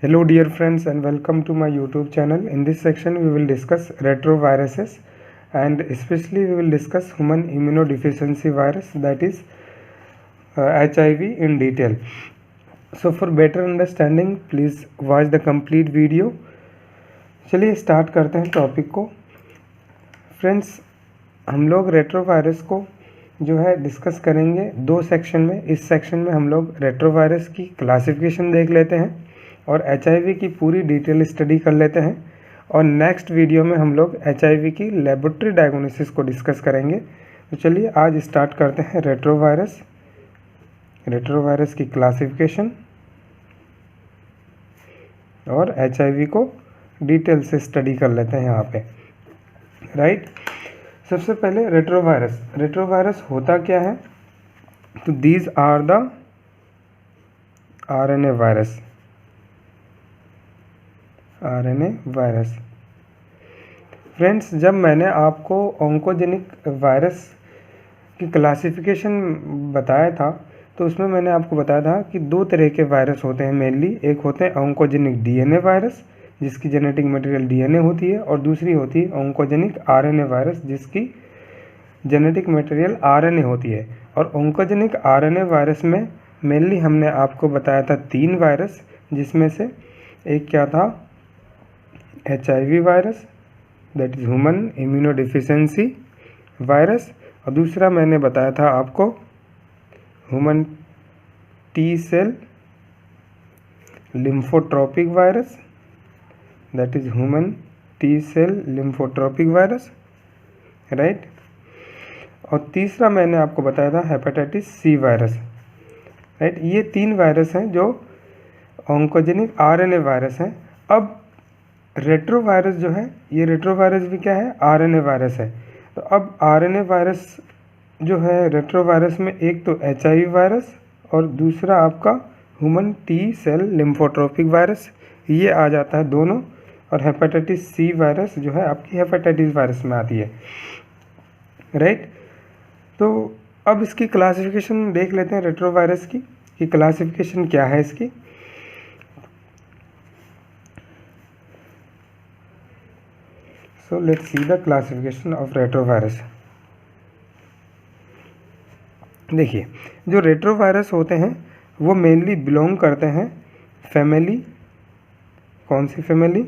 Hello dear friends and welcome to my YouTube channel. In this section we will discuss retroviruses and especially we will discuss human immunodeficiency virus, that is HIV in detail. So for better understanding please watch the complete video. चलिए start करते हैं topic को। Friends, हम लोग retrovirus को जो है discuss करेंगे दो सेक्शन में। इस सेक्शन में हम लोग रेट्रोवायरस की क्लासिफिकेशन देख लेते हैं और HIV की पूरी डिटेल स्टडी कर लेते हैं, और नेक्स्ट वीडियो में हम लोग HIV की लेबोरेटरी डायग्नोसिस को डिस्कस करेंगे। तो चलिए आज स्टार्ट करते हैं रेट्रोवायरस की क्लासिफिकेशन और HIV को डिटेल से स्टडी कर लेते हैं यहाँ पे, राइट। सबसे पहले रेट्रोवायरस होता क्या है? तो these are the RNA virus. Friends, जब मैंने आपको ऑन्कोजेनिक वायरस की क्लासिफिकेशन बताया था तो उसमें मैंने आपको बताया था कि दो तरह के वायरस होते हैं मेनली। एक होते हैं ऑन्कोजेनिक DNA वायरस जिसकी जेनेटिक मटेरियल DNA होती है, और दूसरी होती है ऑन्कोजेनिक RNA वायरस जिसकी जेनेटिक मटेरियल RNA होती है। और ऑन्कोजेनिक RNA वायरस में मेनली हमने आपको बताया था 3 वायरस, जिसमें से एक क्या था? HIV virus, that is human immunodeficiency virus, और दूसरा मैंने बताया था आपको human T cell lymphotropic virus, that is human T cell lymphotropic virus, right. और तीसरा मैंने आपको बताया था हेपेटाइटिस C वायरस, राइट। ये 3 वायरस हैं जो ऑन्कोजेनिक RNA वायरस हैं। अब रेट्रोवायरस जो है, ये रेट्रोवायरस भी क्या है? RNA वायरस है। तो अब RNA वायरस जो है रेट्रोवायरस में एक तो HIV वायरस और दूसरा आपका human T cell lymphotropic virus, ये आ जाता है दोनों। और हेपेटाइटिस C वायरस जो है आपकी हेपेटाइटिस वायरस में आती है, राइट। तो अब इसकी क्लासिफिकेशन देख लेते हैं रेट्रोवायरस की कि क्लासिफिकेशन क्या है इसकी। So let's see the classification of retrovirus. देखिए, जो रेट्रोवायरस होते हैं वो मेनली बिलोंग करते हैं फैमिली। कौन सी फैमिली?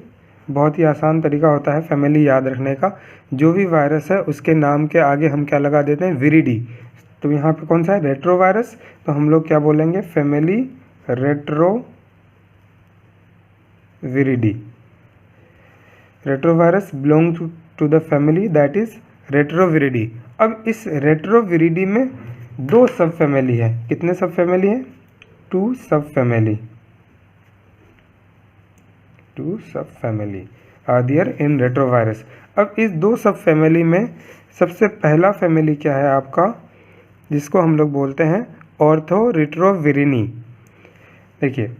बहुत ही आसान तरीका होता है फैमिली याद रखने का। जो भी वायरस है उसके नाम के आगे हम क्या लगा देते हैं? विरिडी। तो यहाँ पे कौन सा है? रेट्रोवायरस। तो हम लोग क्या बोलेंगे? Family retroviridae. Retrovirus belong to the family that is retroviridae. अब इस रेट्रोविरिडी में 2 सब फैमिली है। कितने सब फैमिली है? 2 सब family are there in retrovirus. अब इस 2 सब फैमिली में सबसे पहला फैमिली क्या है आपका, जिसको हम लोग बोलते हैं ऑर्थोरिट्रोविरिनी। देखिए,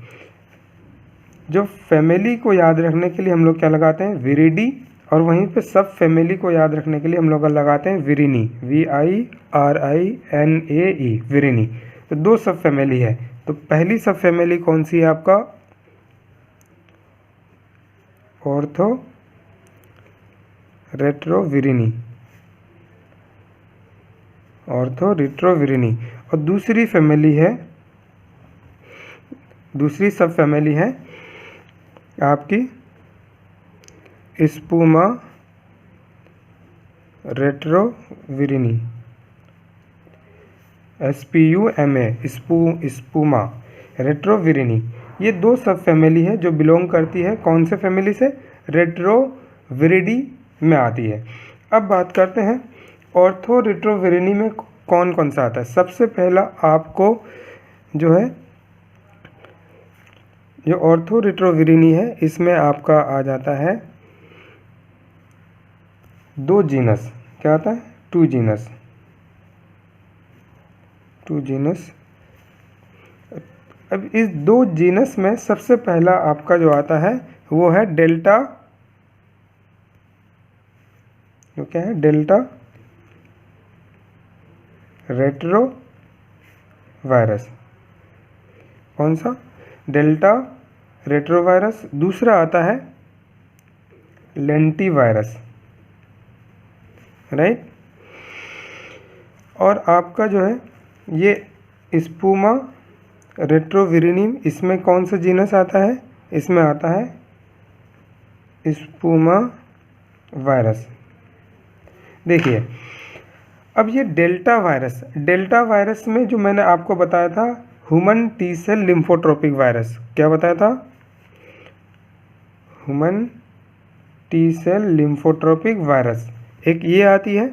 जो फैमिली को याद रखने के लिए हम लोग क्या लगाते हैं? विरिडी, और वहीं पे सब फैमिली को याद रखने के लिए हम लोग लगाते हैं विरिनी, VIRINAE, विरिनी। तो 2 सब फैमिली है। तो पहली सब फैमिली कौन सी है आपका? ऑर्थोरिट्रोविरिनी। और दूसरी सब फैमिली है आपकी स्पूमा रेट्रोविरिनी, SPUMA, स्पूमा रेट्रोविरिनी। ये 2 सब फैमिली है जो बिलोंग करती है कौन से फैमिली से? रेट्रोविरिडी में आती है। अब बात करते हैं ऑर्थोरिट्रोविरिनी में कौन कौन सा आता है। सबसे पहला आपको जो है, जो ऑर्थोरिट्रोविरिनी है इसमें आपका आ जाता है 2 जीनस। क्या आता है? 2 जीनस। अब इस 2 जीनस में सबसे पहला आपका जो आता है वो है डेल्टा। जो क्या है? Delta retrovirus. कौन सा? डेल्टा रेट्रोवायरस, दूसरा आता है लेंटिवायरस, राइट। और आपका जो है ये स्पूमा रेट्रोविरिनिम, इसमें कौन सा जीनस आता है? इसमें आता है स्पूमा वायरस। देखिए अब ये डेल्टा वायरस में जो मैंने आपको बताया था human T cell lymphotropic virus, क्या बताया था? Human T cell lymphotropic virus, एक ये आती है।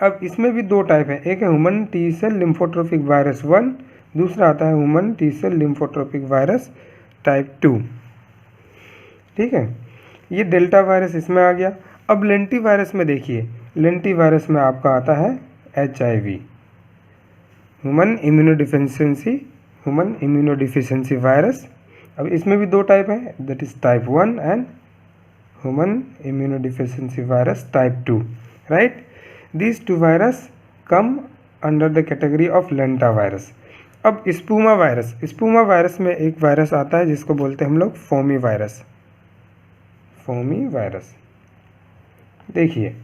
अब इसमें भी दो टाइप है, एक है human T cell lymphotropic virus 1, दूसरा आता है human T cell lymphotropic virus type 2, ठीक है। ये डेल्टा वायरस इसमें आ गया। अब लेंटी वायरस में देखिए, लेंटी वायरस में आपका आता है HIV, ह्यूमन इम्यूनोडिफिशियंसी वायरस। अब इसमें भी दो टाइप है, that is type 1 and human immunodeficiency virus type 2, right. These two virus come under the category of lentivirus. अब स्पूमा वायरस में एक वायरस आता है जिसको बोलते हैं हम लोग फोमी वायरस। देखिए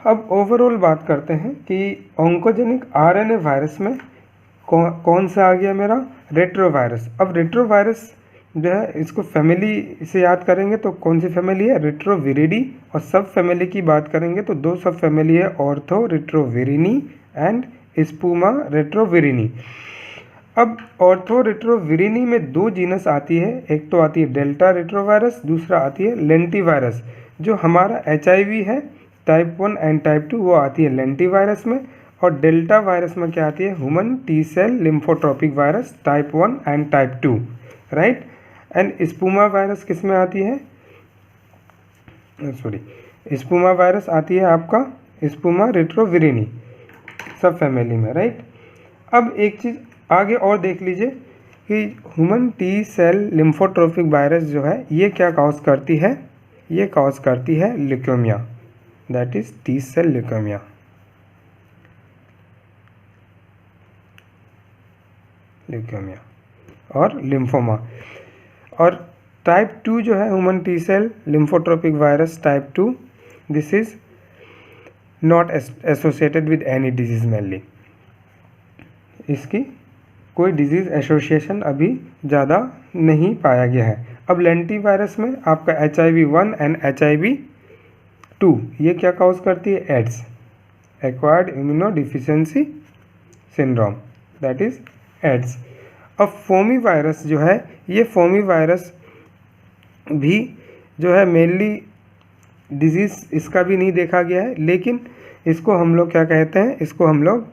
अब ओवरऑल बात करते हैं कि ऑन्कोजेनिक RNA वायरस में कौन सा आ गया मेरा? रेट्रोवायरस। अब रेट्रोवायरस जो है इसको फैमिली से याद करेंगे तो कौन सी फैमिली है? रेट्रोविरिडी। और सब फैमिली की बात करेंगे तो दो सब फैमिली है, ऑर्थो रेट्रोविरिनी एंड स्पूमा रेट्रोविरिनी। अब ऑर्थो रेट्रोविरिनी में दो जीनस आती है, एक तो आती है डेल्टा रेट्रोवायरस, दूसरा आती है लेंटिवायरस। जो हमारा HIV है टाइप 1 एंड टाइप 2 वो आती है लेंटिवायरस में, और डेल्टा वायरस में क्या आती है? Human T cell lymphotropic virus type 1 and type 2, right. And spumavirus किस में आती है? स्पूमा वायरस आती है आपका स्पूमा रेट्रोविरिनी सब फैमिली में, राइट। अब एक चीज़ आगे और देख लीजिए कि human T cell lymphotropic virus जो है ये क्या कॉज करती है? ये कॉज करती है leukaemia, that is T cell leukaemia. और लिम्फोमा। और टाइप 2 जो है human T cell lymphotropic virus type 2, this is not associated with any disease mainly, इसकी कोई डिजीज़ एसोसिएशन अभी ज़्यादा नहीं पाया गया है। अब लेंटी वायरस में आपका HIV-1 एंड HIV-2 ये क्या कॉज करती है? AIDS, acquired immunodeficiency syndrome, that is AIDS. अब फोमी वायरस जो है, ये फोमी वायरस भी जो है मेनली डिजीज़ इसका भी नहीं देखा गया है, लेकिन इसको हम लोग क्या कहते हैं? इसको हम लोग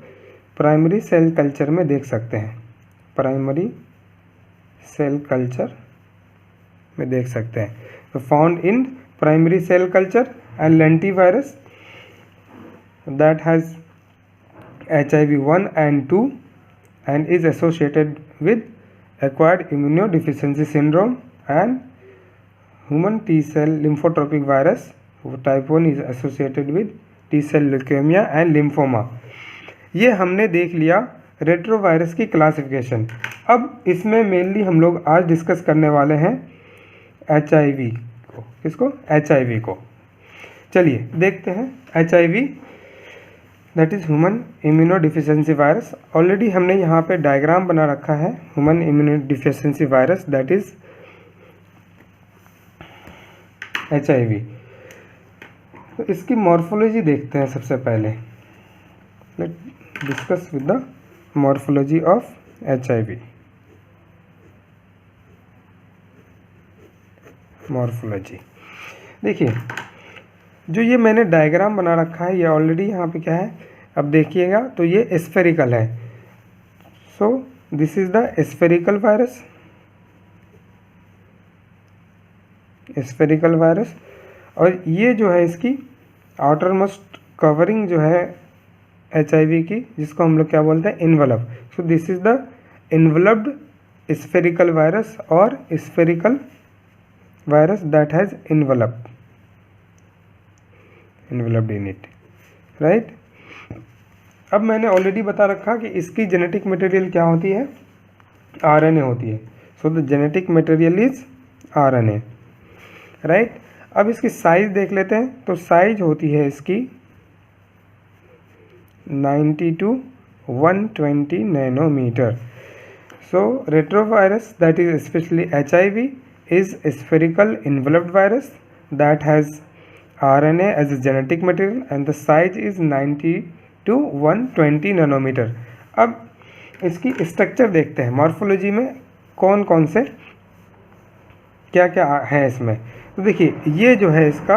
प्राइमरी सेल कल्चर में देख सकते हैं, प्राइमरी सेल कल्चर में देख सकते हैं। तो found in primary cell culture and lentivirus that has HIV-1 and 2 and is associated with acquired immunodeficiency syndrome, and human T cell lymphotropic virus type 1 is associated with T cell leukemia and lymphoma। ये हमने देख लिया retrovirus की classification. अब इसमें mainly हम लोग आज डिस्कस करने वाले हैं HIV को। किसको? HIV को। चलिए देखते हैं HIV, that is human immunodeficiency virus. Already हमने यहाँ पे डायग्राम बना रखा है human immunodeficiency virus, that is HIV। तो इसकी मॉर्फोलॉजी देखते हैं सबसे पहले। Let discuss with the morphology of HIV। Morphology देखिए, जो ये मैंने डायग्राम बना रखा है ये ऑलरेडी यहाँ पे क्या है, अब देखिएगा तो ये स्फेरिकल है। So this is the spherical virus, और ये जो है इसकी आउटर मोस्ट कवरिंग जो है HIV की, जिसको हम लोग क्या बोलते हैं? Envelope. So this is the enveloped spherical virus और spherical virus that has enveloped in it, right. अब मैंने ऑलरेडी बता रखा कि इसकी जेनेटिक मटेरियल क्या होती है? RNA होती है। So the genetic material is RNA, right. अब इसकी साइज देख लेते हैं। तो साइज होती है इसकी 90 to 120 nanometre. So retrovirus that is specially HIV is a spherical enveloped virus that has RNA as a genetic material and the size is 90 to 120 nanometre. अब इसकी स्ट्रक्चर देखते हैं, मॉर्फोलॉजी में कौन कौन से क्या क्या है इसमें। तो देखिए, ये जो है इसका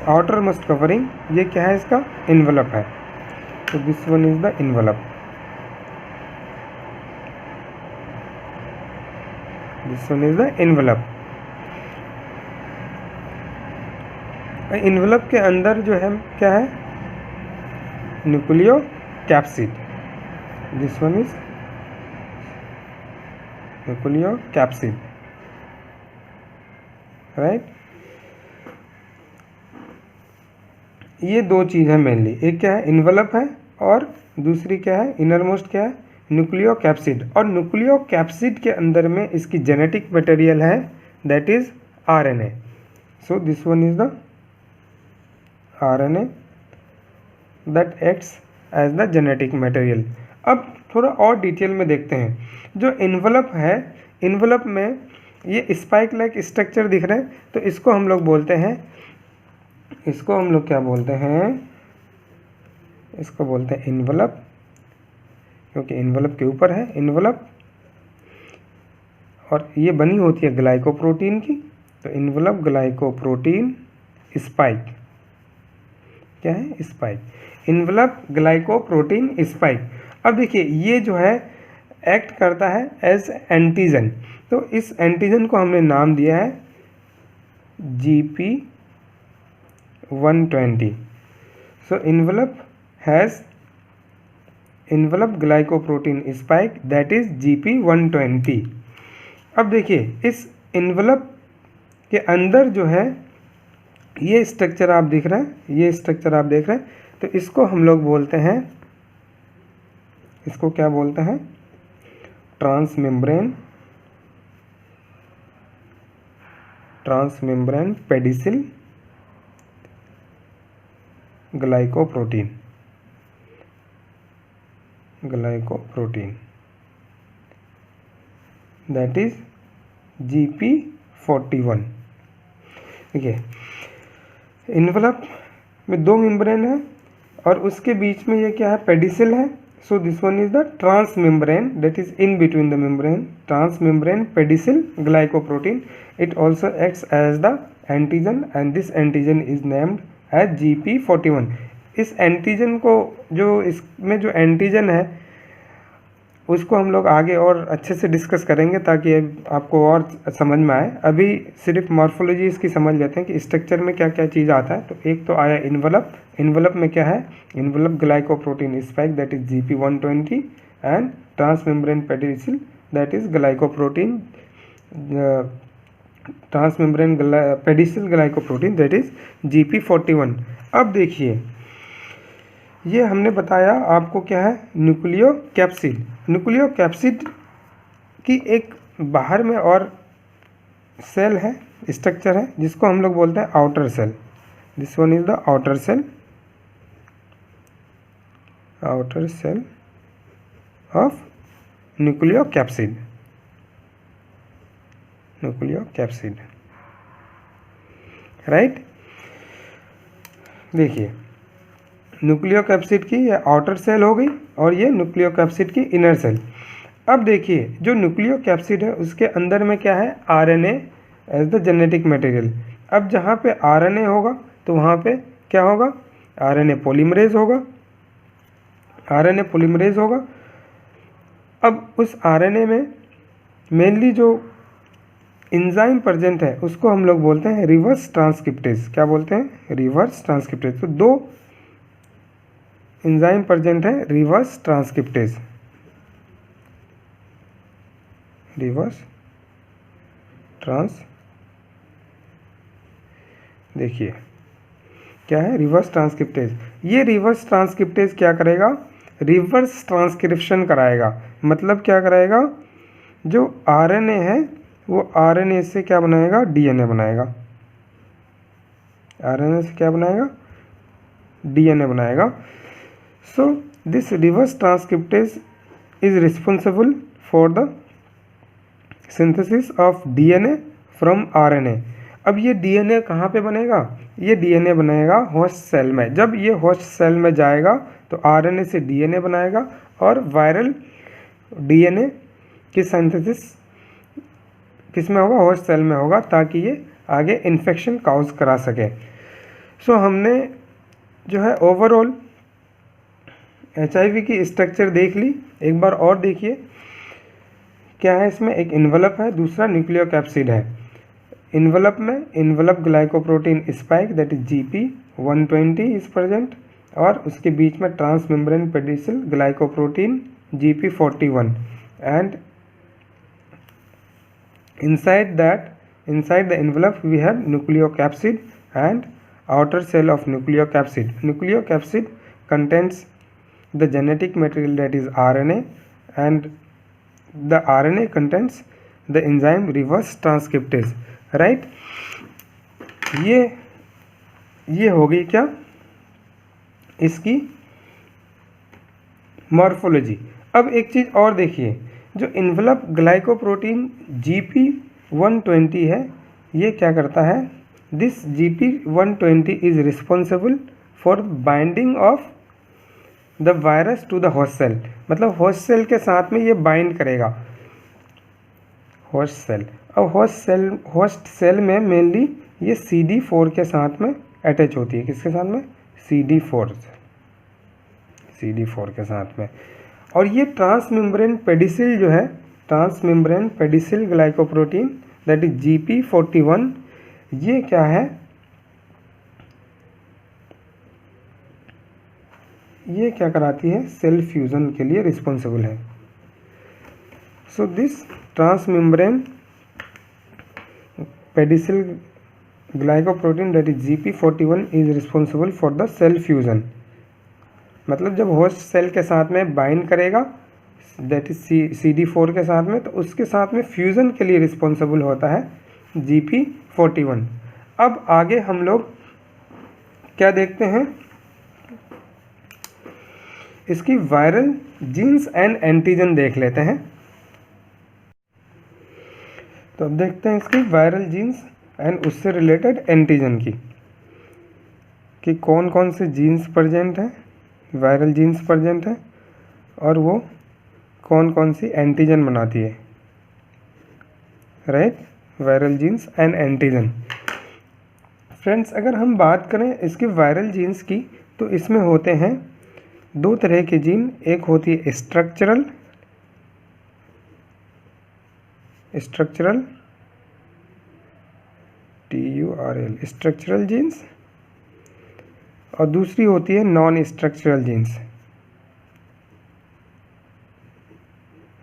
आउटर मोस्ट कवरिंग, ये क्या है, इसका इन्वेलप है। तो this one is the envelope, this one is the envelope. Envelope के अंदर जो है क्या है, nucleo capsid, this one is nucleo capsid, right. ये दो चीज़ है मेनली, एक क्या है इन्वेलप है और दूसरी क्या है, इनर मोस्ट क्या है, न्यूक्लियो कैप्सिड। और न्यूक्लियो कैप्सिड के अंदर में इसकी जेनेटिक मटेरियल है that is RNA। So this one is the RNA that acts as the genetic material। अब थोड़ा और डिटेल में देखते हैं। जो इन्वेलप है, इन्वेलप में ये स्पाइक लाइक स्ट्रक्चर दिख रहे हैं, तो इसको हम लोग बोलते हैं, इसको हम लोग क्या बोलते हैं, इसको बोलते हैं इन्वेलप, क्योंकि इन्वेलप के ऊपर है इन्वेलप और ये बनी होती है ग्लाइकोप्रोटीन की। तो इन्वेलप ग्लाइकोप्रोटीन स्पाइक, क्या है, स्पाइक, इन्वेलप ग्लाइकोप्रोटीन स्पाइक। अब देखिए, ये जो है एक्ट करता है एज एंटीजन। तो इस एंटीजन को हमने नाम दिया है GP120। So envelope has envelope glycoprotein spike that is GP120। अब देखिए, इस इन्वेलप के अंदर जो है ये स्ट्रक्चर आप दिख रहे हैं, ये स्ट्रक्चर आप देख रहे हैं, तो इसको हम लोग बोलते हैं, इसको क्या बोलते हैं, transmembrane pedicel glycoprotein, that is GP41। देखिए, इन्वेलप में दो मेम्ब्रेन है और उसके बीच में ये क्या है, पेडिसिल है। So this one is the trans membrane that is in between the membrane, trans membrane pedicel glycoprotein. It also acts as the antigen and this antigen is named as GP41। इस antigen को, जो इसमें जो antigen है उसको हम लोग आगे और अच्छे से डिस्कस करेंगे ताकि आपको और समझ में आए। अभी सिर्फ मॉर्फोलॉजी इसकी समझ लेते हैं कि स्ट्रक्चर में क्या क्या चीज़ आता है। तो एक तो आया इन्वेलप, इन्वेलप में क्या है, envelope glycoprotein spike that is GP120 and transmembrane pedicel that is glycoprotein, transmembrane pedicel glycoprotein that is GP41। अब देखिए, ये हमने बताया आपको क्या है, न्यूक्लियो कैप्सिड। न्यूक्लियो कैप्सिड की एक बाहर में और सेल है, स्ट्रक्चर है, जिसको हम लोग बोलते हैं outer shell. This one is the outer shell, outer shell of nucleocapsid, nucleocapsid, right. देखिए, न्यूक्लियो कैप्सिड की ये आउटर सेल हो गई और ये न्यूक्लियो कैप्सिड की इनर सेल। अब देखिए, जो न्यूक्लियो कैप्सिड है उसके अंदर में क्या है, RNA as the genetic material. अब जहाँ पे RNA होगा तो वहाँ पे क्या होगा, RNA पॉलीमरेज होगा, RNA पॉलीमरेज होगा। अब उस RNA में मेनली जो एंजाइम प्रेजेंट है उसको हम लोग बोलते हैं रिवर्स ट्रांसक्रिप्टेज। क्या बोलते हैं, रिवर्स ट्रांसक्रिप्टेज। तो दो एंजाइम प्रेजेंट है, रिवर्स ट्रांसक्रिप्टेज, रिवर्स ट्रांस, देखिए क्या है, रिवर्स ट्रांसक्रिप्टेज। ये रिवर्स ट्रांसक्रिप्टेज क्या करेगा, रिवर्स ट्रांसक्रिप्शन कराएगा। मतलब क्या कराएगा, जो आरएनए है वो आरएनए से क्या बनाएगा, डीएनए बनाएगा। आरएनए से क्या बनाएगा, डीएनए बनाएगा। So this reverse transcriptase is responsible for the synthesis of DNA from RNA. अब ये डीएनए कहाँ पे बनेगा, ये डीएनए बनेगा होस्ट सेल में। जब ये होस्ट सेल में जाएगा तो आरएनए से डीएनए बनाएगा और वायरल डीएनए की सिंथेसिस किस में होगा, होस्ट सेल में होगा, ताकि ये आगे इन्फेक्शन काउज करा सके। सो हमने जो है ओवरऑल HIV की स्ट्रक्चर देख ली। एक बार और देखिए क्या है इसमें, एक इन्वेलप है, दूसरा न्यूक्लियोकैप्सिड है। इन्वेलप में envelope glycoprotein spike that is GP120 is present, और उसके बीच में transmembrane pedicel glycoprotein GP41, and inside the envelope we have nucleocapsid and outer shell of nucleocapsid. Nucleocapsid contains the genetic material that is RNA, and the RNA contains the enzyme reverse transcriptase, right? ये हो गई क्या इसकी morphology. अब एक चीज़ और देखिए, जो इन्वेलप ग्लाइकोप्रोटीन GP120 है, ये क्या करता है, this GP120 is responsible for binding of the virus to the host cell. मतलब होस्ट सेल के साथ में ये बाइंड करेगा, होस्ट सेल। अब होस्ट सेल में मेनली ये CD4 के साथ में अटैच होती है। किसके साथ में, CD4 के साथ में। और ये ट्रांसमेम्ब्रेन पेडिसिल जो है, transmembrane pedicel glycoprotein that is GP41, ये क्या है, ये क्या कराती है, सेल फ्यूजन के लिए रिस्पॉन्सिबल है। So this transmembrane pedicel glycoprotein that is GP41 is responsible for the cell fusion. मतलब जब होस्ट सेल के साथ में बाइंड करेगा दैट इज CD4 के साथ में, तो उसके साथ में फ्यूज़न के लिए रिस्पॉन्सिबल होता है GP41। अब आगे हम लोग क्या देखते हैं, इसकी वायरल जीन्स एंड एंटीजन देख लेते हैं। तो अब देखते हैं इसकी वायरल जीन्स एंड उससे रिलेटेड एंटीजन की, कि कौन कौन से जीन्स प्रेजेंट हैं, वायरल जीन्स प्रेजेंट है, और वो कौन कौन सी एंटीजन बनाती है, right. Viral genes and antigen. Friends, अगर हम बात करें इसकी वायरल जीन्स की, तो इसमें होते हैं दो तरह के जीन। एक होती है स्ट्रक्चरल TURL स्ट्रक्चरल जीन्स, और दूसरी होती है non structural genes.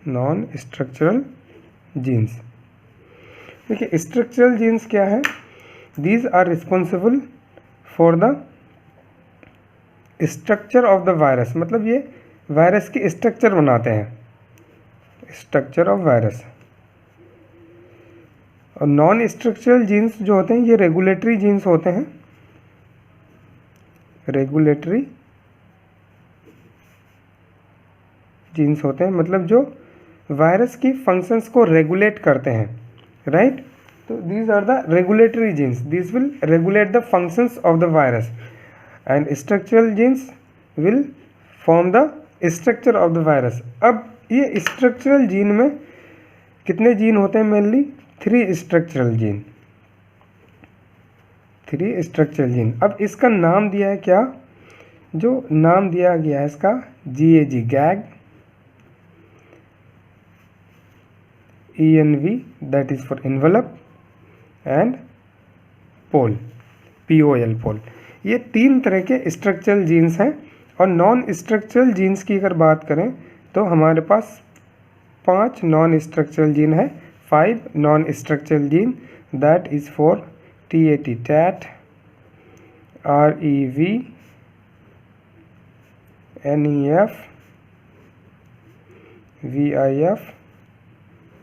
Non structural genes, देखिए स्ट्रक्चरल जीन्स क्या है, these are responsible for the structure of the virus. मतलब ये वायरस की स्ट्रक्चर बनाते हैं, स्ट्रक्चर ऑफ वायरस। और नॉन स्ट्रक्चरल जीन्स जो होते हैं ये रेगुलेटरी जीन्स होते हैं, रेगुलेटरी जीन्स होते हैं, मतलब जो वायरस की फंक्शंस को रेगुलेट करते हैं, राइट। तो these are the regulatory genes, this will regulate the functions of the virus, and structural genes will form the structure of the virus. अब ये स्ट्रक्चरल जीन में कितने जीन होते हैं, mainly 3 structural gene, 3 structural gene. अब इसका नाम दिया है क्या, जो नाम दिया गया है इसका GAG, gag, ENV that is for envelope, and pol, POL, pol. ये 3 तरह के स्ट्रक्चरल जीन्स हैं। और नॉन स्ट्रक्चरल जीन्स की अगर बात करें तो हमारे पास 5 नॉन स्ट्रक्चरल जीन है, 5 non structural gene that is for TAT, TAT, REV, NEF, VIF,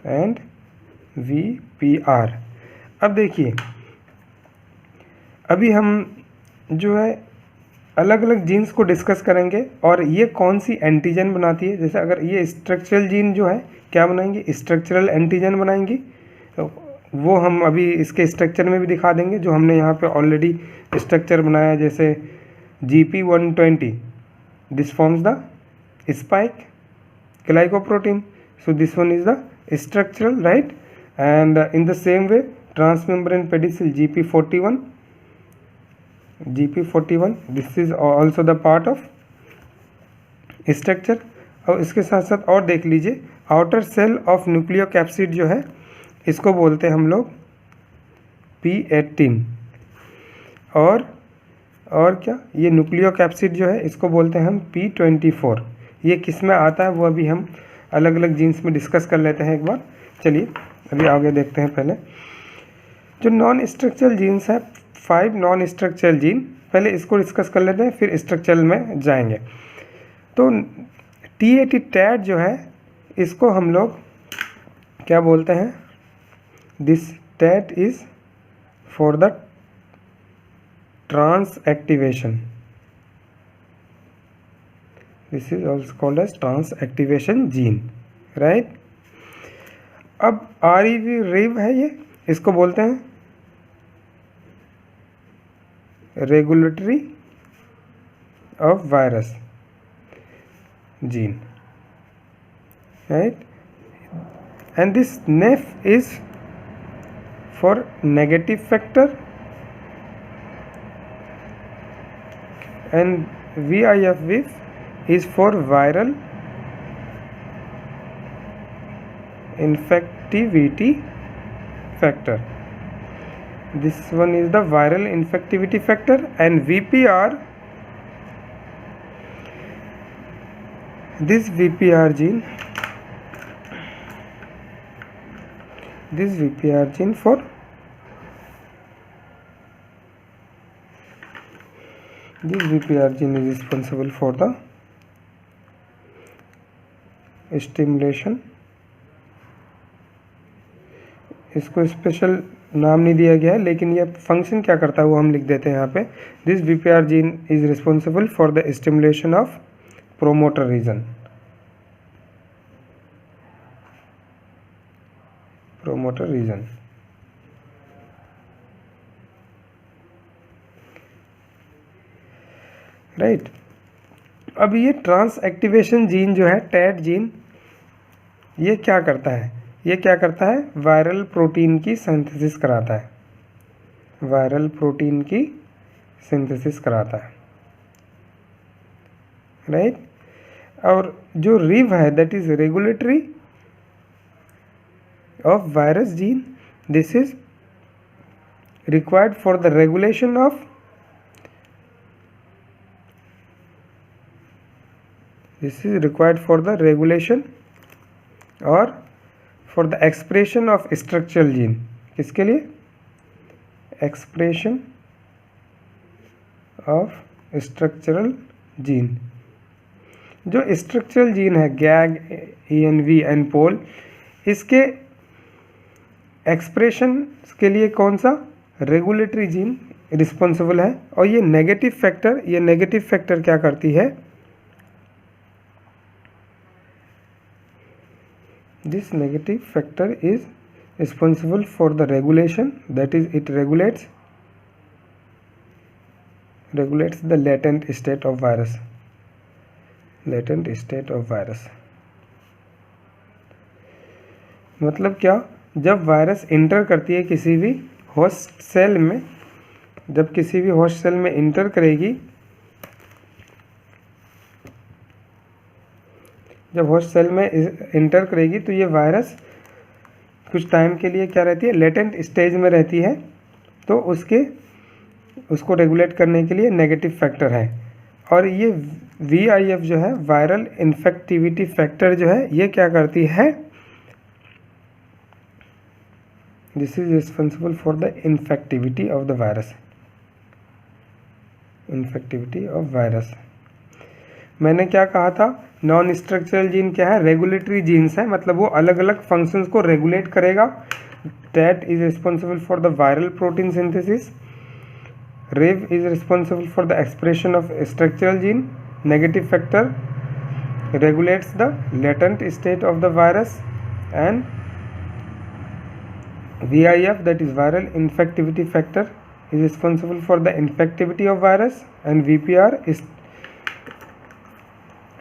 and VPR। अब देखिए, अभी हम जो है अलग अलग जीन्स को डिस्कस करेंगे और ये कौन सी एंटीजन बनाती है। जैसे अगर ये स्ट्रक्चरल जीन जो है क्या बनाएंगे, स्ट्रक्चरल एंटीजन बनाएंगी, तो वो हम अभी इसके स्ट्रक्चर में भी दिखा देंगे, जो हमने यहाँ पे ऑलरेडी स्ट्रक्चर बनाया। जैसे GP120, this forms the spike glycoprotein, so this one is the structural, right? And in the same way transmembrane pedicel GP41, this is also the part of structure। और इसके साथ साथ और देख लीजिए, आउटर सेल ऑफ न्यूक्लियोकैप्सिड जो है इसको बोलते हैं हम लोग P18। और क्या, ये न्यूक्लियोकैप्सिड जो है इसको बोलते हैं हम P24। ये किस में आता है वो अभी हम अलग अलग जीन्स में डिस्कस कर लेते हैं एक बार। चलिए अभी आगे देखते हैं। पहले जो नॉन स्ट्रक्चरल जीन्स है, 5 नॉन स्ट्रक्चरल जीन, पहले इसको डिस्कस कर लेते हैं, फिर स्ट्रक्चरल में जाएंगे। तो T80 टैट जो है इसको हम लोग क्या बोलते हैं, this tat is for the trans activation, this is also called as trans activation gene, right? अब REV है, ये इसको बोलते हैं regulatory of virus gene, right? And this NEF is for negative factor and VIF is for viral infectivity factor. This one is the viral infectivity factor, and VPR, this VPR gene for this VPR gene is responsible for the stimulation. इसको special नाम नहीं दिया गया है, लेकिन ये function क्या करता है वो हम लिख देते हैं यहाँ पे। This VPR gene is responsible for the stimulation of promoter region, right. अब ये ट्रांस एक्टिवेशन जीन जो है, टैट जीन, ये क्या करता है, वायरल प्रोटीन की सिंथेसिस कराता है, राइट। और जो रिव है, that is regulatory of virus gene, this is required for the regulation of और for the expression of structural gene. किसके लिए, एक्सप्रेशन ऑफ स्ट्रक्चरल जीन। जो स्ट्रक्चरल जीन है गैग, ENV एंड पोल, इसके expression के लिए कौन सा, रेगुलेटरी जीन रिस्पॉन्सिबल है। और ये नेगेटिव फैक्टर क्या करती है, this negative factor is responsible for the regulation, that is it regulates the latent state of virus, मतलब क्या, जब वायरस इंटर करती है किसी भी होस्ट सेल में, जब किसी भी होस्ट सेल में इंटर करेगी, जब होस्ट सेल में इंटर करेगी तो ये वायरस कुछ टाइम के लिए क्या रहती है, लेटेंट स्टेज में रहती है। तो उसको रेगुलेट करने के लिए नेगेटिव फैक्टर है। और ये VIF जो है, वायरल इन्फेक्टिविटी फैक्टर जो है, ये क्या करती है, this is responsible for the infectivity of virus. मैंने क्या कहा था, नॉन स्ट्रक्चरल जीन क्या है, रेगुलेटरी जीन्स है, मतलब वो अलग अलग फंक्शंस को रेगुलेट करेगा। That is responsible for the viral protein synthesis. Rev is responsible for the expression of structural gene. Negative factor regulates the latent state of the virus, and VIF, that is viral infectivity factor, is responsible for the infectivity of virus, and VPR is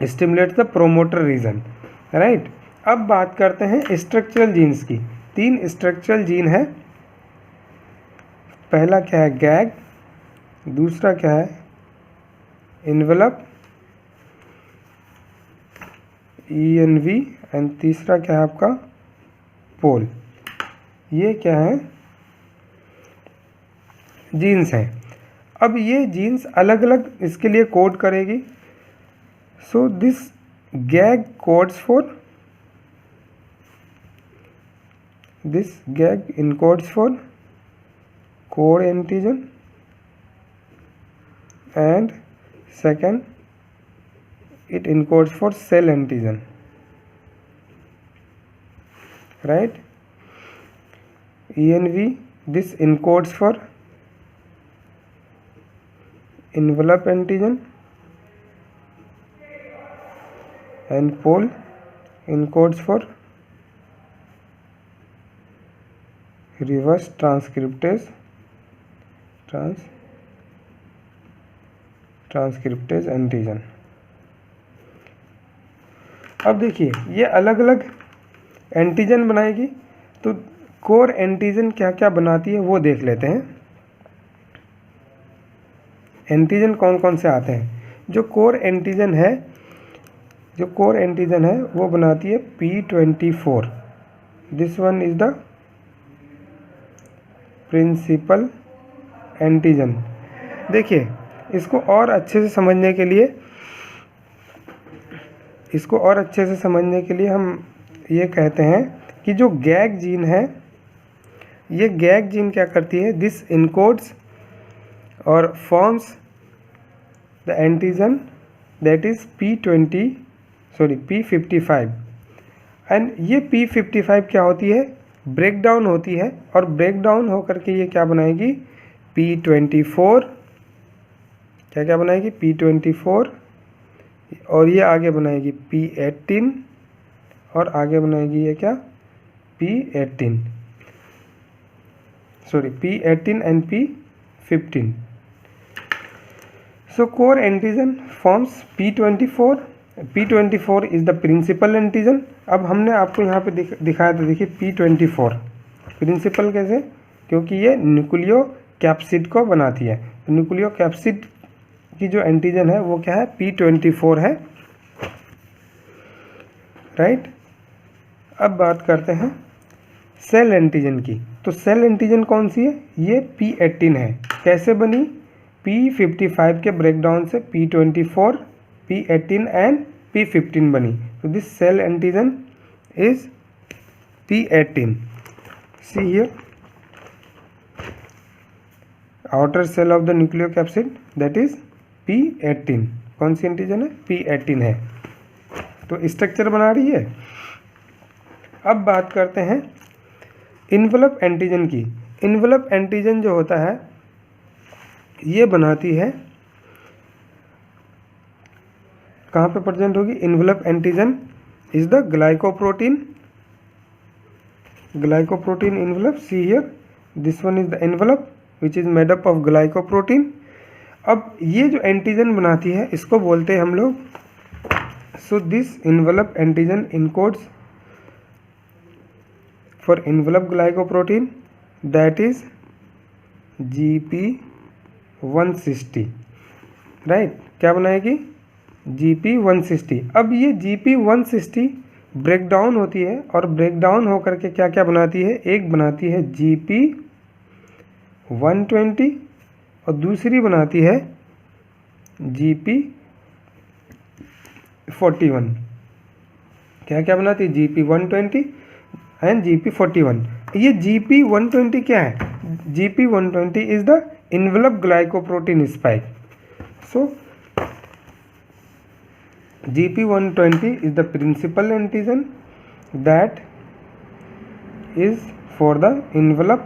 stimulates the promoter region, right? अब बात करते हैं structural genes की। 3 structural gene है। पहला क्या है, gag, दूसरा क्या है, इन्वेलप, ENV, एंड तीसरा क्या है आपका, पोल। ये क्या है, जीन्स हैं। अब ये जीन्स अलग अलग इसके लिए कोड करेगी। So this gag codes for, this gag encodes for core antigen, and second it encodes for cell antigen, right? ENV, this encodes for envelope antigen, and pol encodes for reverse transcriptase antigen। अब देखिए ये अलग अलग antigen बनाएगी, तो core antigen क्या क्या बनाती है वो देख लेते हैं। एंटीजन कौन कौन से आते हैं। जो कोर एंटीजन है वो बनाती है P24। This one is the principal antigen. देखिए इसको और अच्छे से समझने के लिए हम ये कहते हैं कि जो गैग जीन है, ये गैग जीन क्या करती है, दिस इनकोड्स और forms the antigen that is P55, and ये P55 क्या होती है, ब्रेक डाउन होती है, और ब्रेक डाउन होकर के ये क्या बनाएगी, P24, क्या बनाएगी, P24, और ये आगे बनाएगी P18, और आगे बनाएगी ये क्या, P18 and P15। So core antigen forms P24 is the principal antigen. अब हमने आपको यहाँ पे दिखाया था, देखिए P24 प्रिंसिपल कैसे, क्योंकि ये न्यूक्लियो कैप्सिड को बनाती है। तो न्यूक्लियो कैप्सिड की जो एंटीजन है वो क्या है, P24 है, राइट। अब बात करते हैं सेल एंटीजन की। तो सेल एंटीजन कौन सी है, ये P18 है। कैसे बनी, P55 के ब्रेकडाउन से P24, P18 एंड P15 बनी। तो this shell antigen is P18। See here, outer shell of the nucleocapsid that is P18। कौन सी एंटीजन है, P18 है। तो स्ट्रक्चर बना रही है। अब बात करते हैं इन्वेलप एंटीजन की। इन्वेलप एंटीजन जो होता है ये बनाती है, कहाँ पे प्रेजेंट होगी, envelope antigen is the glycoprotein envelope. See here, this one is the envelope which is made up of glycoprotein. अब ये जो एंटीजन बनाती है इसको बोलते हैं हम लोग, so this envelope antigen encodes for envelope glycoprotein that is GP160, right. क्या बनाएगी, GP160। अब ये GP160 ब्रेक डाउन होती है, और ब्रेक डाउन होकर के क्या क्या बनाती है, एक बनाती है GP120 और दूसरी बनाती है GP41। क्या क्या बनाती है, GP120 एंड GP41। ये GP120 क्या है, GP120 is the envelope glycoprotein spike. So GP120 is the principal antigen that is for the envelope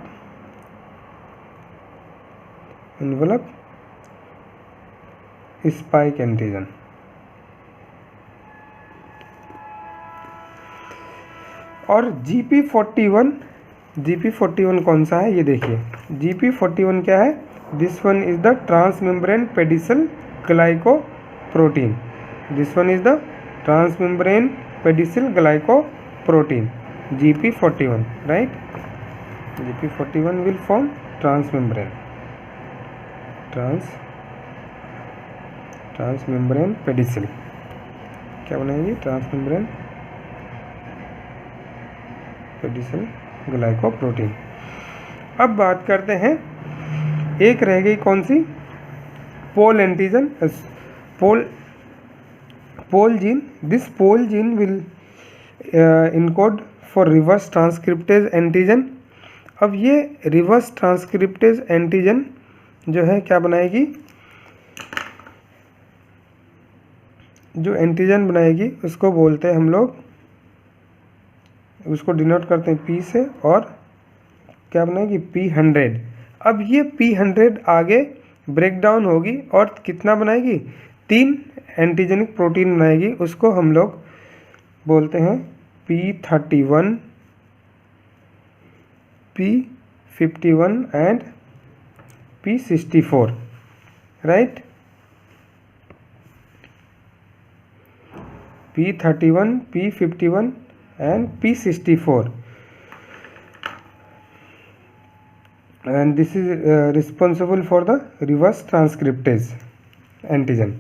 spike antigen. और GP41 कौन सा है ये देखिए, GP41 क्या है, this one is the transmembrane pedicel glycoprotein, this one is the transmembrane pedicel glycoprotein GP41, right? GP41 will form transmembrane pedicel, क्या बनाएंगे, ट्रांसमेम्ब्रेन पेडिसल ग्लाइकोप्रोटीन। अब बात करते हैं, एक रह गई कौन सी, pol antigen, pol gene. This pol gene will encode for reverse transcriptase antigen. अब ये रिवर्स ट्रांसक्रिप्टेज एंटीजन जो है क्या बनाएगी, जो एंटीजन बनाएगी उसको बोलते हैं हम लोग, उसको डिनोट करते हैं P से, और क्या बनाएगी, P100। अब ये P100 आगे ब्रेक डाउन होगी और कितना बनाएगी, 3 एंटीजेनिक प्रोटीन बनाएगी, उसको हम लोग बोलते हैं P31, P51 and P64, right. P31, P51 and P64, and this is responsible for the reverse transcriptase antigen,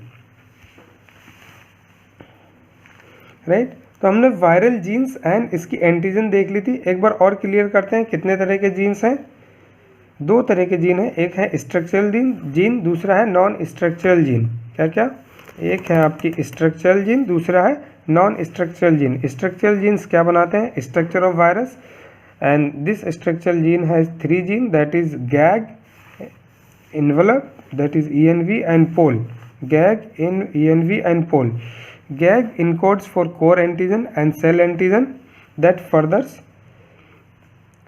right? तो हमने वायरल जीन्स एंड इसकी एंटीजन देख ली थी। एक बार और क्लियर करते हैं कितने तरह के जीन्स हैं, 2 तरह के जीन हैं, एक है स्ट्रक्चरल जीन, दूसरा है नॉन स्ट्रक्चरल जीन। क्या क्या, एक है आपकी स्ट्रक्चरल जीन, दूसरा है non structural gene. Structural genes क्या बनाते हैं, structure of virus, and this structural gene has 3 gene, that is gag, envelope, that is ENV and pole, gag in ENV and pole. Gag encodes for core antigen and cell antigen that further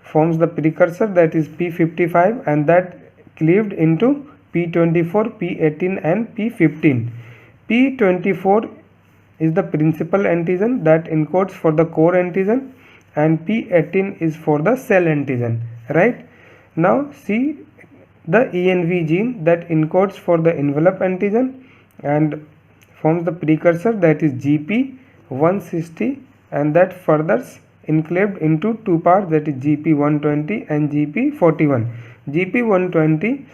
forms the precursor, that is P55, and that cleaved into P24, P18 and P15. P24 is the principal antigen that encodes for the core antigen, and P18 is for the cell antigen, right? Now see the ENV gene that encodes for the envelope antigen and forms the precursor, that is GP160, and that further enclaved into 2 parts, that is GP120 and GP41. GP120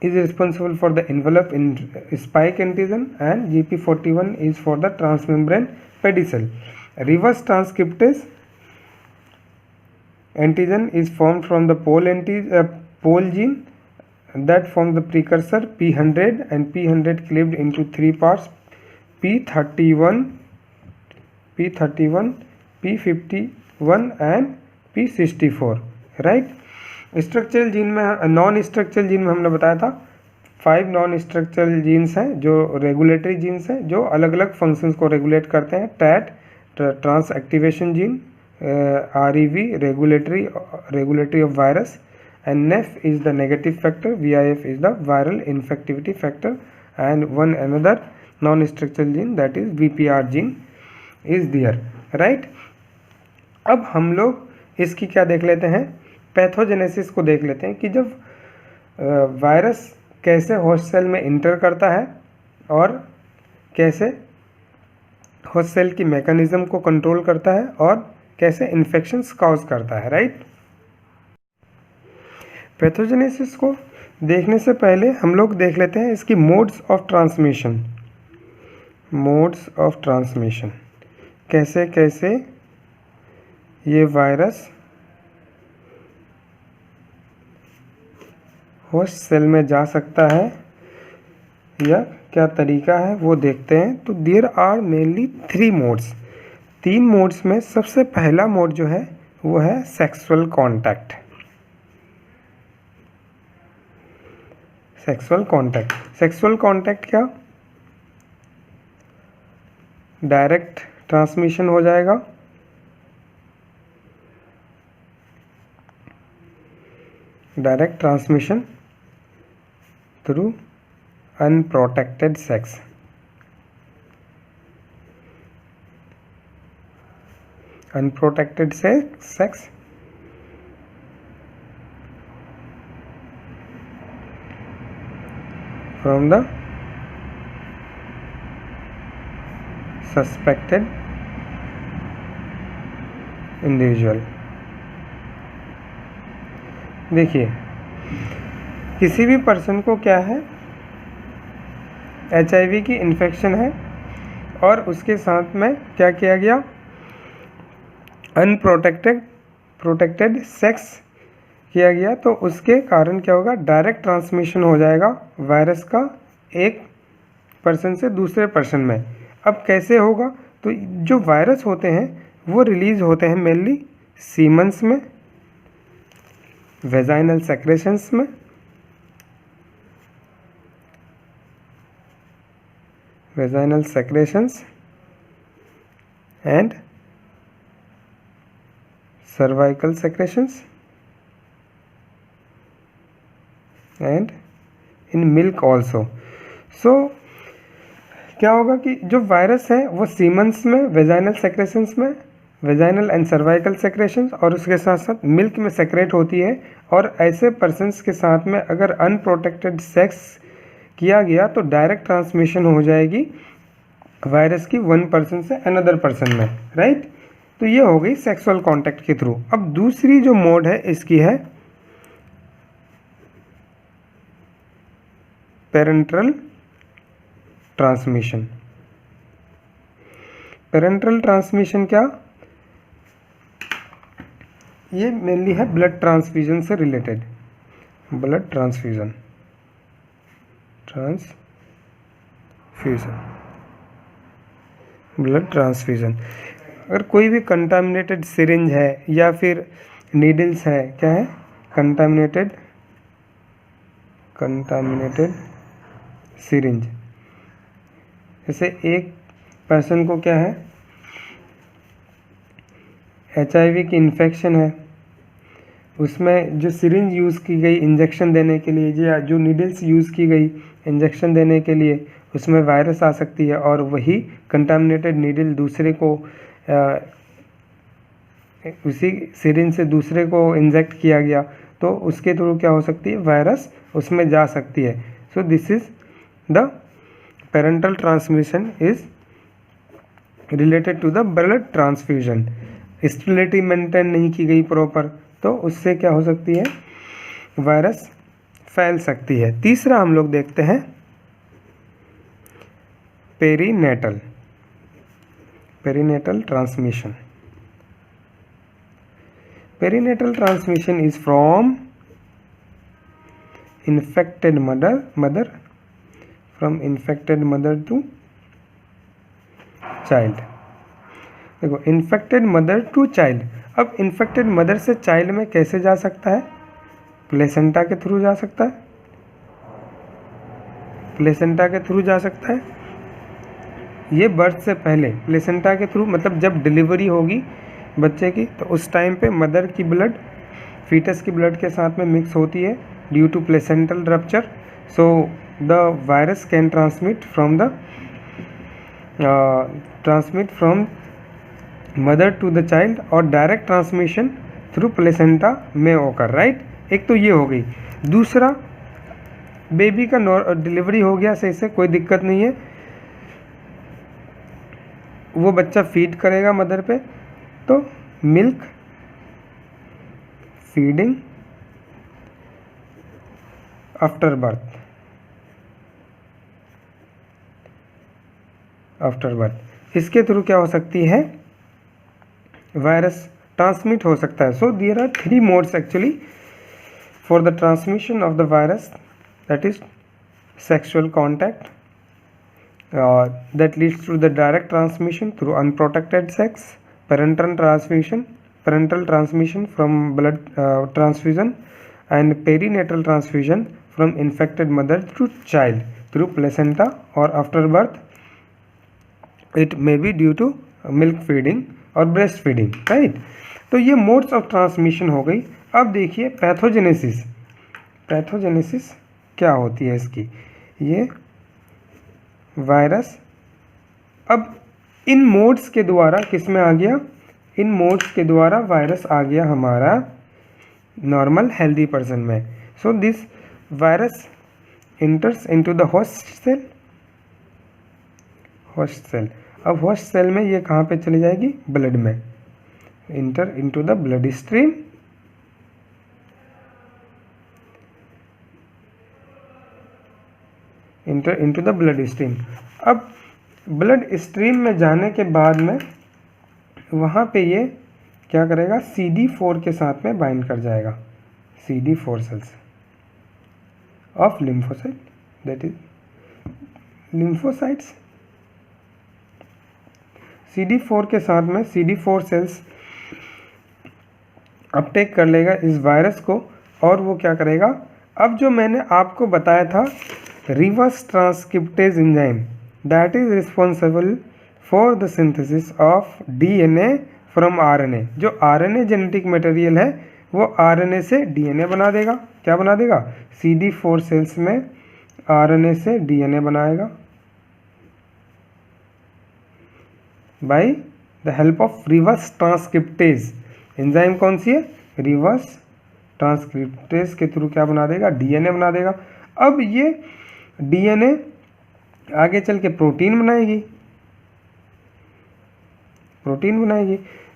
is responsible for the envelope in spike antigen, and GP41 is for the transmembrane pedicel. Reverse transcriptase antigen is formed from the pole gene that forms the precursor P100, and P100 cleaved into 3 parts, P31, P51 and P64, right? Structural gene में, non structural gene में हमने बताया था 5 non structural jeans हैं जो regulatory jeans हैं, जो अलग अलग फंक्शंस को रेगुलेट करते हैं। Tat trans activation gene, REV regulatory of virus, and NEF is the negative factor, VIF is the viral infectivity factor, and one another non-structural gene, that is VPR gene is there, right? अब हम लोग इसकी क्या देख लेते हैं, pathogenesis को देख लेते हैं कि जब वायरस कैसे होस्ट सेल में इंटर करता है और कैसे होस्ट सेल की मैकेनिज्म को कंट्रोल करता है और कैसे इन्फेक्शंस कॉज करता है, राइट? पैथोजेनेसिस को देखने से पहले हम लोग देख लेते हैं इसकी modes of transmission. Modes of transmission, कैसे कैसे ये वायरस होस्ट सेल में जा सकता है या क्या तरीका है वो देखते हैं। तो there are mainly 3 modes. 3 modes में सबसे पहला मोड जो है वो है सेक्सुअल कांटेक्ट। सेक्सुअल कांटेक्ट क्या, डायरेक्ट ट्रांसमिशन हो जाएगा, direct transmission through unprotected sex. Unprotected sex from the suspected individual। देखिए किसी भी पर्सन को क्या है, HIV की इन्फेक्शन है और उसके साथ में क्या किया गया, प्रोटेक्टेड सेक्स किया गया, तो उसके कारण क्या होगा, डायरेक्ट ट्रांसमिशन हो जाएगा वायरस का एक पर्सन से दूसरे पर्सन में। अब कैसे होगा, तो जो वायरस होते हैं वो रिलीज होते हैं मेनली सीमन्स में, वेजाइनल सेक्रेशंस में, vaginal secretions and cervical secretions and in milk also. So क्या होगा कि जो वायरस है वो सीमन्स में, वेजाइनल सेक्रेशंस में, वेजाइनल एंड सर्वाइकल सेक्रेशंस और उसके साथ साथ मिल्क में सेक्रेट होती है। और ऐसे पर्सन्स के साथ में अगर अनप्रोटेक्टेड सेक्स किया गया तो डायरेक्ट ट्रांसमिशन हो जाएगी वायरस की वन पर्सन से अनदर पर्सन में, राइट। तो ये हो गई सेक्सुअल कॉन्टैक्ट के थ्रू। अब दूसरी जो मोड है इसकी है पेरेंटल ट्रांसमिशन। पेरेंटल ट्रांसमिशन क्या, ये मेनली है ब्लड ट्रांसफ्यूजन से related, blood transfusion, blood transfusion. अगर कोई भी कंटामिनेटेड सिरिंज है या फिर नीडल्स है, क्या है, कंटामिनेटेड सिरिंज, जैसे एक पर्सन को क्या है, HIV की इन्फेक्शन है, उसमें जो सिरिंज यूज़ की गई इंजेक्शन देने के लिए, या जो नीडल्स यूज़ की गई इंजेक्शन देने के लिए, उसमें वायरस आ सकती है और वही कंटामिनेटेड नीडल दूसरे को उसी सिरिंज से दूसरे को इंजेक्ट किया गया तो उसके थ्रू क्या हो सकती है, वायरस उसमें जा सकती है। So this is the parental transmission is related to the blood transfusion. Sterility maintain नहीं की गई प्रॉपर तो उससे क्या हो सकती है, वायरस फैल सकती है। तीसरा हम लोग देखते हैं perinatal transmission. Perinatal transmission is from infected mother to child। देखो इन्फेक्टेड मदर टू चाइल्ड। अब इन्फेक्टेड मदर से चाइल्ड में कैसे जा सकता है, प्लेसेंटा के थ्रू जा सकता है, प्लेसेंटा के थ्रू जा सकता है। ये बर्थ से पहले प्लेसेंटा के थ्रू, मतलब जब डिलीवरी होगी बच्चे की तो उस टाइम पे मदर की ब्लड फीटस की ब्लड के साथ में मिक्स होती है due to placental rupture. So the virus can transmit from mother to the child और डायरेक्ट ट्रांसमिशन थ्रू प्लेसेंटा में होकर, राइट। एक तो ये हो गई। दूसरा, बेबी का डिलीवरी हो गया सही से, कोई दिक्कत नहीं है, वो बच्चा फीड करेगा मदर पे, तो मिल्क फीडिंग आफ्टर बर्थ, इसके थ्रू क्या हो सकती है, वायरस ट्रांसमिट हो सकता है। So there are 3 modes actually for the transmission of the virus, that is sexual contact that leads to the direct transmission through unprotected sex, parental transmission from blood transfusion, and perinatal transfusion from infected mother to child through placenta or after birth, it may be due to milk feeding और breast feeding, right. तो ये modes of transmission हो गई। अब देखिए pathogenesis, pathogenesis क्या होती है इसकी, ये वायरस अब इन मोड्स के द्वारा किस में आ गया, इन मोड्स के द्वारा वायरस आ गया हमारा नॉर्मल हेल्दी पर्सन में। So this virus enters into the host cell, host cell. अब होस्ट सेल में ये कहाँ पे चली जाएगी, ब्लड में, enter into the blood stream, enter into the blood stream. अब ब्लड स्ट्रीम में जाने के बाद में वहाँ पे ये क्या करेगा, CD4 के साथ में बाइंड कर जाएगा, CD4 cells of lymphocyte, that is lymphocytes. CD4 के साथ में CD4 सेल्स अपटेक कर लेगा इस वायरस को, और वो क्या करेगा, अब जो मैंने आपको बताया था reverse transcriptase enzyme that is responsible for the synthesis of DNA from RNA, जो RNA जेनेटिक मटेरियल है वो RNA से DNA बना देगा। क्या बना देगा, CD4 सेल्स में RNA से DNA बनाएगा by the help of reverse transcriptase enzyme. कौन सी है, रिवर्स ट्रांसक्रिप्टेज के थ्रू क्या बना देगा, DNA बना देगा। अब ये DNA आगे चल के प्रोटीन बनाएगी, प्रोटीन बनाएगी।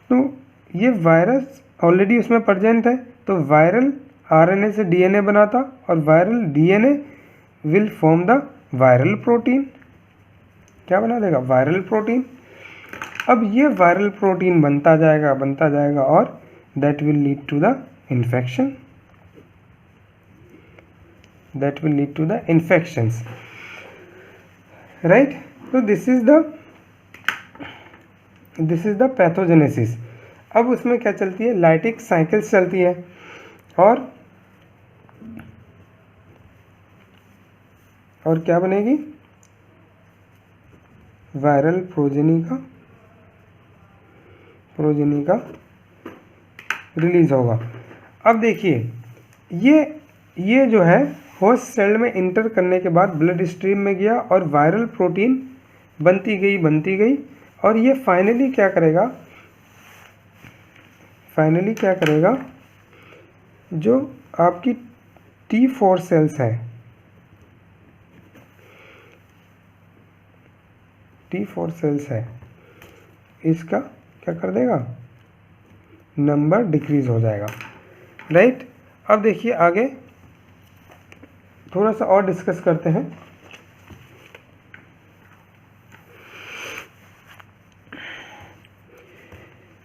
तो ये वायरस ऑलरेडी उसमें प्रेजेंट है, तो वायरल RNA से DNA बनाता और viral DNA will form the viral protein. क्या बना देगा, वायरल प्रोटीन। अब ये वायरल प्रोटीन बनता जाएगा और that will lead to the infection, that will lead to the infections, right. तो दिस इज द पैथोजेनेसिस। अब उसमें क्या चलती है, लाइटिक साइकिल्स चलती है, और क्या बनेगी, वायरल प्रोजेनी का रिलीज होगा। अब देखिए ये जो है होस्ट सेल में इंटर करने के बाद ब्लड स्ट्रीम में गया और वायरल प्रोटीन बनती गई और ये फाइनली क्या करेगा, जो आपकी T4 सेल्स है, T4 सेल्स है, इसका क्या कर देगा, नंबर डिक्रीज हो जाएगा, राइट। अब देखिए आगे थोड़ा सा और डिस्कस करते हैं।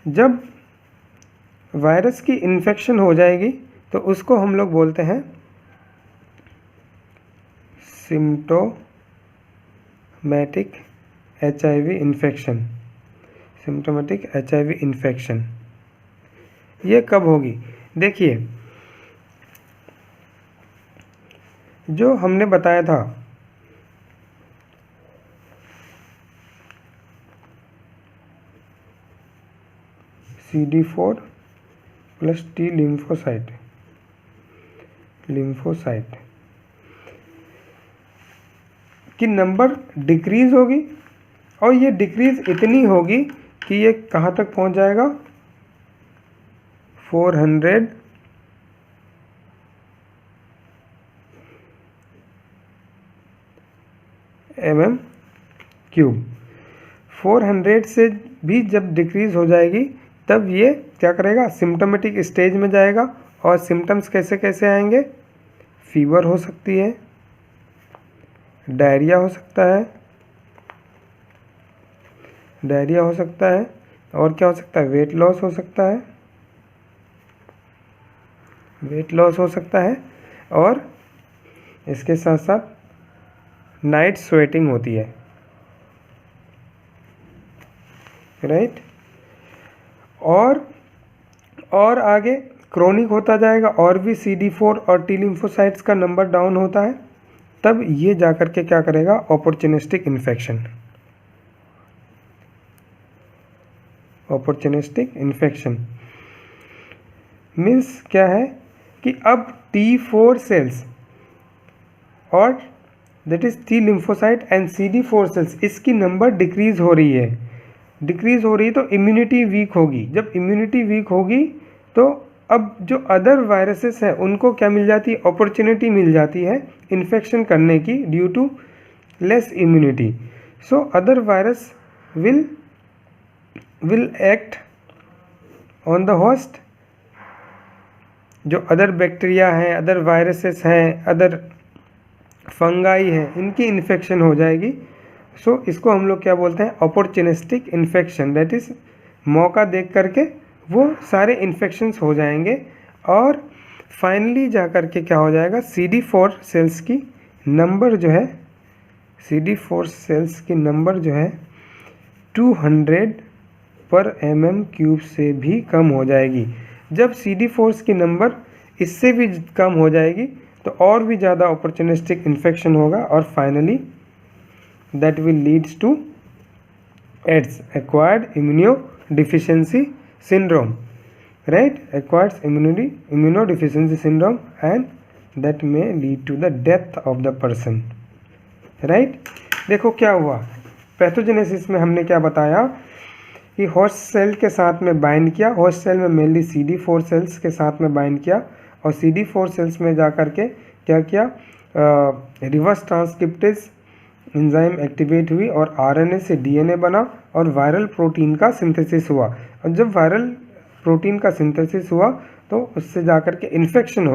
जब वायरस की इन्फेक्शन हो जाएगी तो उसको हम लोग बोलते हैं symptomatic HIV infection, symptomatic HIV infection. ये कब होगी, देखिए जो हमने बताया था CD4 प्लस T लिम्फोसाइट की नंबर डिक्रीज होगी, और ये डिक्रीज इतनी होगी कि ये कहाँ तक पहुँच जाएगा, 400 mm³। 400 से भी जब डिक्रीज हो जाएगी तब ये क्या करेगा, सिम्टोमेटिक स्टेज में जाएगा। और सिम्टम्स कैसे कैसे आएंगे, फीवर हो सकती है, डायरिया हो सकता है, और क्या हो सकता है, वेट लॉस हो सकता है, और इसके साथ साथ नाइट स्वेटिंग होती है, राइट। और आगे क्रोनिक होता जाएगा, और भी CD4 और T लिम्फोसाइट्स का नंबर डाउन होता है, तब ये जाकर के क्या करेगा, opportunistic infection, opportunistic infection means क्या है कि अब T4 सेल्स और that is T lymphocyte and CD4 cells, इसकी नंबर डिक्रीज हो रही है, तो इम्यूनिटी वीक होगी। जब इम्यूनिटी वीक होगी तो अब जो अदर वायरसेस हैं उनको क्या मिल जाती है, अपॉर्चुनिटी मिल जाती है इन्फेक्शन करने की due to less immunity. So other virus will act on the host. जो अदर बैक्टीरिया हैं, अदर वायरसेस हैं, अदर फंगाई हैं, इनकी इन्फेक्शन हो जाएगी। सो इसको हम लोग क्या बोलते हैं, अपॉर्चुनिस्टिक इन्फेक्शन। दैट इज़ मौका देख करके वो सारे इन्फेक्शंस हो जाएंगे और फाइनली जा कर के क्या हो जाएगा, CD4 सेल्स की नंबर जो है, CD4 सेल्स की नंबर जो है 200 पर mm³ से भी कम हो जाएगी। जब CD4 की नंबर इससे भी कम हो जाएगी तो और भी ज़्यादा अपॉर्चुनिस्टिक इन्फेक्शन होगा और finally that will leads to AIDS, acquired immunodeficiency syndrome, right? Acquired immunodeficiency syndrome, and that may lead to the death of the person, right? देखो क्या हुआ पैथोजेनेसिस में, हमने क्या बताया कि होस्ट सेल के साथ में बाइंड किया, होस्ट सेल में मेनली CD4 सेल्स के साथ में बाइंड किया और CD4 सेल्स में जा कर के क्या किया, रिवर्स ट्रांसक्रिप्टेज एंजाइम एक्टिवेट हुई और RNA से DNA बना और वायरल प्रोटीन का सिंथेसिस हुआ। और जब वायरल प्रोटीन का सिंथेसिस हुआ तो उससे जाकर के इन्फेक्शन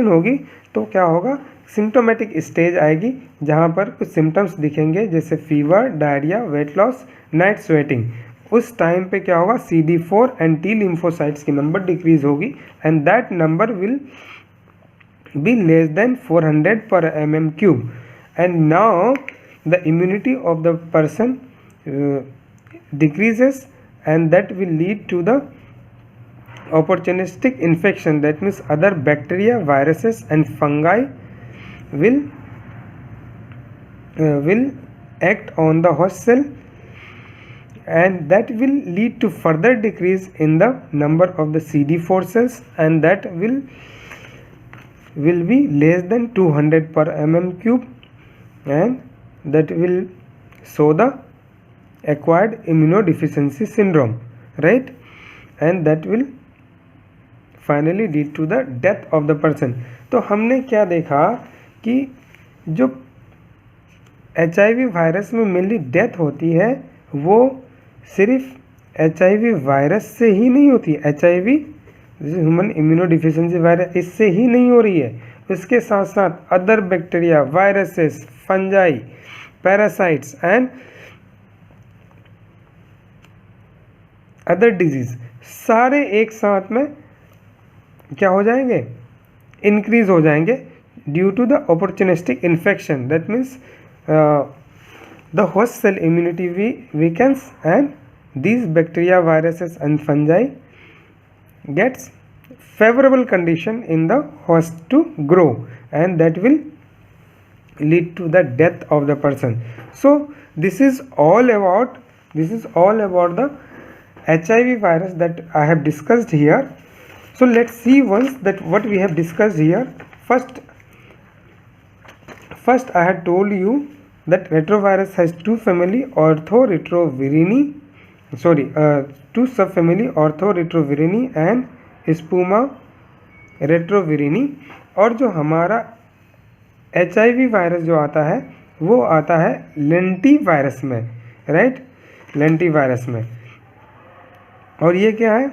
होगी तो क्या होगा, सिम्टोमेटिक स्टेज आएगी जहाँ पर कुछ सिम्टम्स दिखेंगे जैसे fever, diarrhoea, weight loss, night sweating. उस टाइम पे क्या होगा, CD4 एंड T लिम्फोसाइट्स की नंबर डिक्रीज होगी and that number will be less than 400 पर mm³। And now the immunity of the person decreases and that will lead to the opportunistic infection. That means other bacteria, viruses and fungi will act on the host cell and that will lead to further decrease in the number of the CD4 cells and that will be less than 200 per mm³ and that will show the acquired immunodeficiency syndrome, right? And that will finally lead to the death of the person. तो हमने क्या देखा कि जो HIV virus में mainly death होती है वो सिर्फ HIV वायरस से ही नहीं होती, HIV ह्यूमन इम्यूनोडिफिशियंसी वायरस इससे ही नहीं हो रही है, इसके साथ साथ other bacteria, viruses, fungi, parasites and other disease सारे एक साथ में क्या हो जाएंगे, इंक्रीज हो जाएंगे due to the opportunistic infection. That means the host cell immunity weakens and these bacteria, viruses and fungi gets favorable condition in the host to grow and that will lead to the death of the person. So this is all about the HIV virus that I have discussed here. So let's see once that what we have discussed here. First I had told you that retrovirus has two family orthoretrovirini, two subfamily orthoretrovirini and spuma retrovirini। और जो हमारा HIV virus जो आता है वो आता है lenti virus में, राइट, लेंटी वायरस में। और ये क्या है,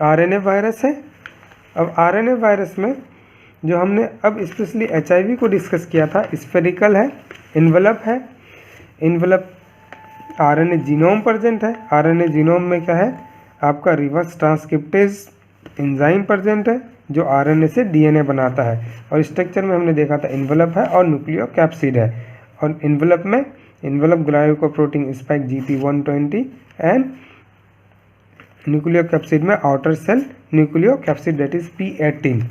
RNA वायरस है। अब RNA वायरस में जो हमने अब स्पेशली HIV को डिस्कस किया था, स्फेरिकल है, इन्वेलप है, इन्वेलप RNA जीनोम प्रेजेंट है। RNA जीनोम में क्या है, आपका रिवर्स ट्रांसक्रिप्टेज एंजाइम प्रेजेंट है जो RNA से DNA बनाता है। और स्ट्रक्चर में हमने देखा था इन्वेलप है और न्यूक्लियोकैप्सिड है। और इन्वेलप में envelope glycoprotein spike GP120 and nucleocapsid में outer cell nucleocapsid that is P18।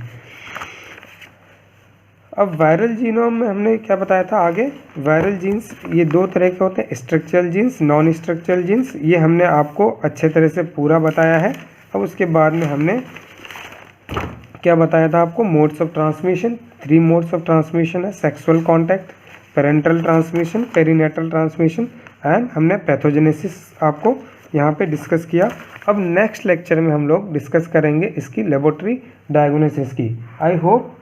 अब वायरल जीनोम में हमने क्या बताया था आगे, वायरल जीन्स ये दो तरह के होते हैं, structural genes, non structural jeans. ये हमने आपको अच्छे तरह से पूरा बताया है। अब उसके बाद में हमने क्या बताया था आपको, modes of transmission. 3 modes of transmission है, sexual contact, parental transmission, perinatal transmission and हमने पैथोजेनेसिस आपको यहाँ पे डिस्कस किया। अब नेक्स्ट लेक्चर में हम लोग डिस्कस करेंगे इसकी लेबोरेटरी डायग्नोसिस की। आई होप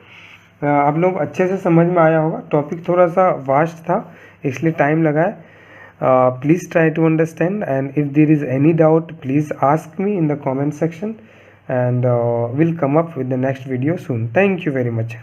आप लोग अच्छे से समझ में आया होगा। टॉपिक थोड़ा सा वास्ट था इसलिए टाइम लगा है। Please try to understand and if there is any doubt please ask me in the comment section and we'll come up with the next video soon. Thank you very much.